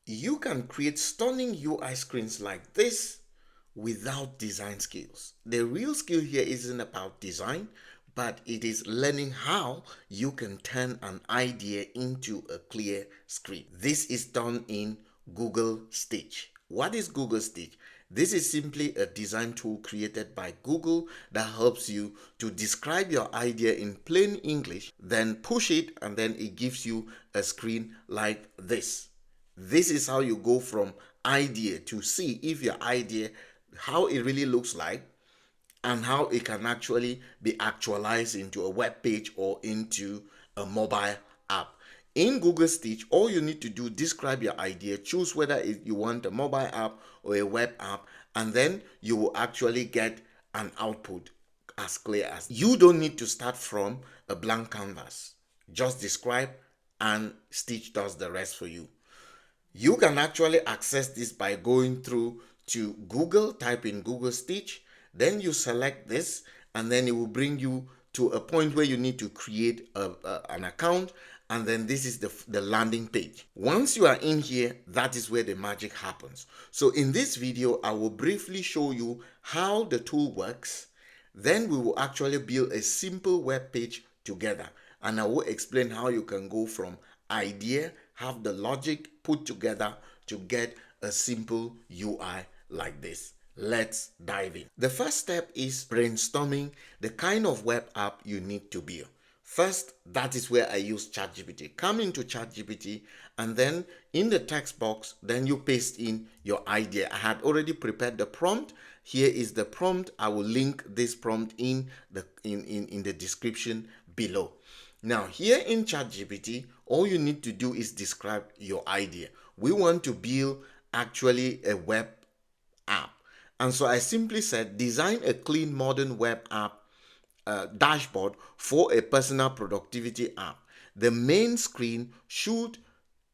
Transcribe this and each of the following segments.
You can create stunning UI screens like this without design skills. The real skill here isn't about design, but it is learning how you can turn an idea into a clear screen. This is done in Google Stitch. What is Google Stitch? This is simply a design tool created by Google that helps you to describe your idea in plain English, then push it, and then it gives you a screen like this. This is how you go from idea to see if your idea, how it really looks like, and how it can actually be actualized into a web page or into a mobile app. In Google Stitch, all you need to do, describe your idea, choose whether you want a mobile app or a web app, and then you will actually get an output as clear as. You don't need to start from a blank canvas. Just describe and Stitch does the rest for you. You can actually access this by going through to Google, type in Google Stitch, then you select this, and then it will bring you to a point where you need to create an account, and then this is the landing page. Once you are in here, that is where the magic happens. So in this video, I will briefly show you how the tool works. Then we will actually build a simple web page together, and I will explain how you can go from idea, have the logic put together to get a simple UI like this. Let's dive in. The first step is brainstorming the kind of web app you need to build. First, that is where I use ChatGPT. Come into ChatGPT, and then in the text box, then you paste in your idea. I had already prepared the prompt. Here is the prompt. I will link this prompt in the description below. Now, here in ChatGPT, all you need to do is describe your idea. We want to build actually a web app. And so I simply said, design a clean modern web app dashboard for a personal productivity app. The main screen should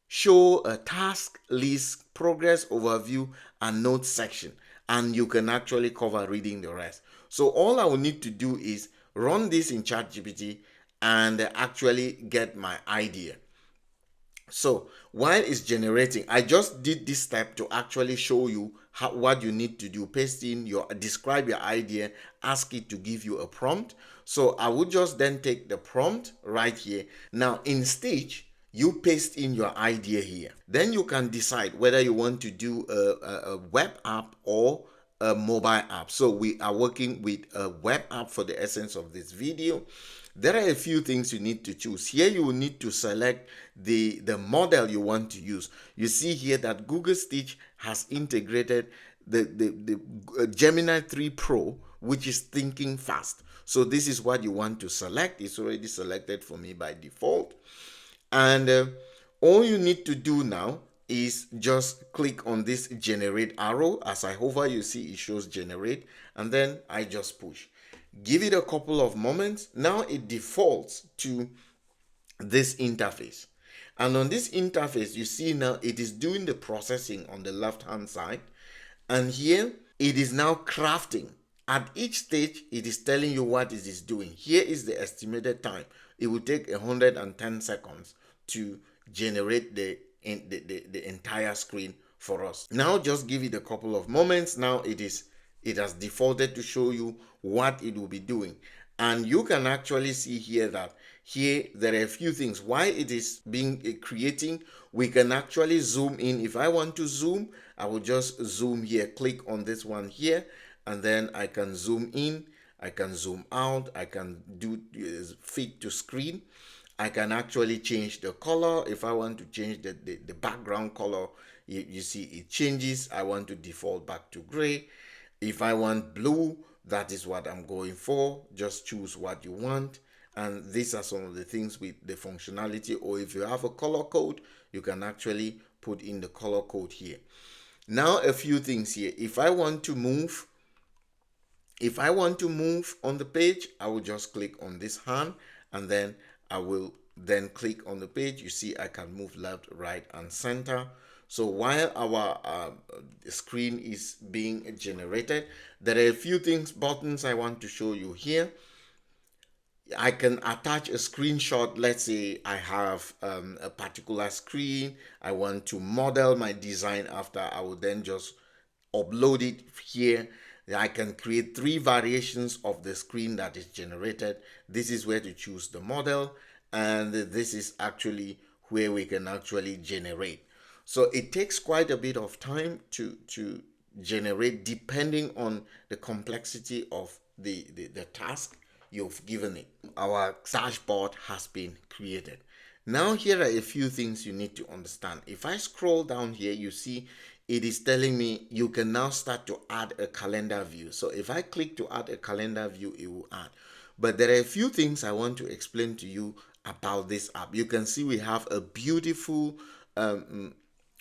show a task list, progress overview, and notes section. And you can actually cover reading the rest. So all I will need to do is run this in ChatGPT and actually get my idea. So while it's generating, I just did this step to actually show you what you need to do. Paste in describe your idea, ask it to give you a prompt. So I would just then take the prompt right here. Now in Stitch, you paste in your idea here. Then you can decide whether you want to do a web app or a mobile app. So we are working with a web app for the essence of this video. There are a few things you need to choose. Here you will need to select the model you want to use. You see here that Google Stitch has integrated the Gemini 3 Pro, which is thinking fast. So this is what you want to select. It's already selected for me by default. And all you need to do now is just click on this generate arrow. As I hover, you see it shows generate, and then I just push. Give it a couple of moments. Now it defaults to this interface. And on this interface, you see now it is doing the processing on the left hand side. And here it is now crafting. At each stage, it is telling you what it is doing. Here is the estimated time. It will take 110 seconds to generate the entire screen for us. Now just give it a couple of moments. Now it has defaulted to show you what it will be doing. And you can actually see here that here there are a few things. Why it is being creating, we can actually zoom in. If I want to zoom, I will just zoom here, click on this one here, and then I can zoom in, I can zoom out, I can do fit to screen. I can actually change the color. If I want to change the background color, you see it changes. I want to default back to gray. If I want blue, that is what I'm going for. Just choose what you want. And these are some of the things with the functionality. Or if you have a color code, you can actually put in the color code here. Now a few things here. If I want to move on the page, I will just click on this hand, and then I will then click on the page. You see I can move left, right, and center. So while our screen is being generated, there are a few buttons I want to show you here. I can attach a screenshot. Let's say I have a particular screen. I want to model my design after. I will then just upload it here. I can create 3 variations of the screen that is generated. This is where to choose the model, and this is actually where we can actually generate. So it takes quite a bit of time to generate depending on the complexity of the task you've given it. Our dashboard has been created. Now here are a few things you need to understand. If I scroll down here, you see it is telling me you can now start to add a calendar view. So if I click to add a calendar view, it will add. But there are a few things I want to explain to you about this app. You can see we have a beautiful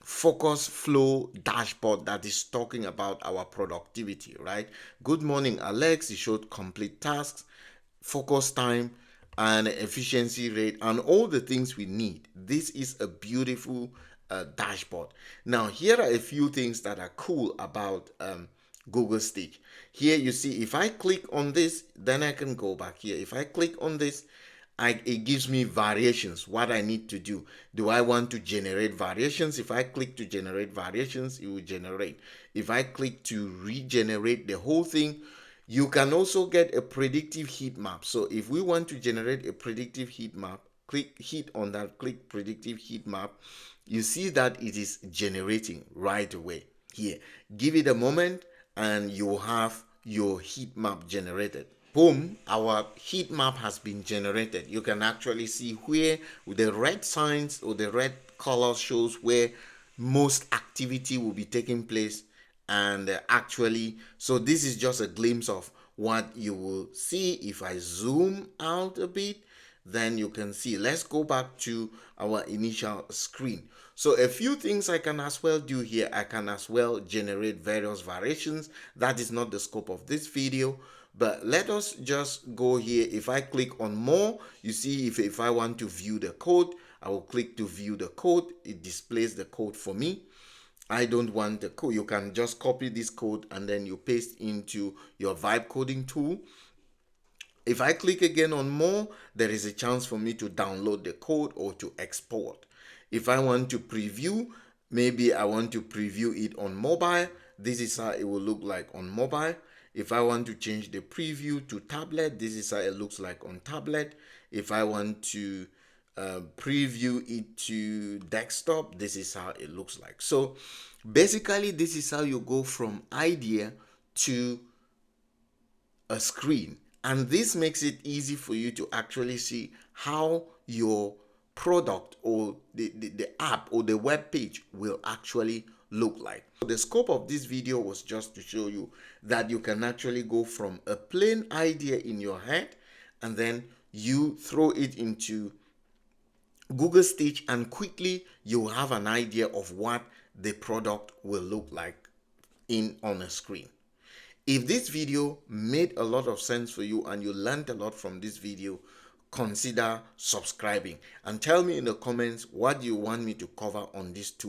focus flow dashboard that is talking about our productivity, right? Good morning, Alex. It showed complete tasks, focus time, and efficiency rate, and all the things we need. This is a beautiful dashboard. Now, here are a few things that are cool about Google Stitch. Here you see, if I click on this, then I can go back here. If I click on this, it gives me variations, what I need to do. Do I want to generate variations? If I click to generate variations, it will generate. If I click to regenerate the whole thing, you can also get a predictive heat map. So if we want to generate a predictive heat map, hit on that, click predictive heat map. You see that it is generating right away here. Give it a moment and you will have your heat map generated. Boom, our heat map has been generated. You can actually see where the red signs or the red color shows where most activity will be taking place. And actually, so this is just a glimpse of what you will see. If I zoom out a bit, then you can see. Let's go back to our initial screen. So a few things I can as well do here. I can as well generate various variations. That is not the scope of this video, but let us just go here. If I click on more, you see if I want to view the code, I will click to view the code. It displays the code for me. I don't want the code. You can just copy this code and then you paste into your vibe coding tool. If I click again on more, there is a chance for me to download the code or to export. If I want to preview, maybe I want to preview it on mobile. This is how it will look like on mobile. If I want to change the preview to tablet, this is how it looks like on tablet. If I want to preview it to desktop, this is how it looks like. So basically, this is how you go from idea to a screen, and this makes it easy for you to actually see how your product or the app or the web page will actually look like. So the scope of this video was just to show you that you can actually go from a plain idea in your head and then you throw it into Google Stitch, and quickly you have an idea of what the product will look like on a screen. If this video made a lot of sense for you and you learned a lot from this video, consider subscribing and tell me in the comments what you want me to cover on this tool.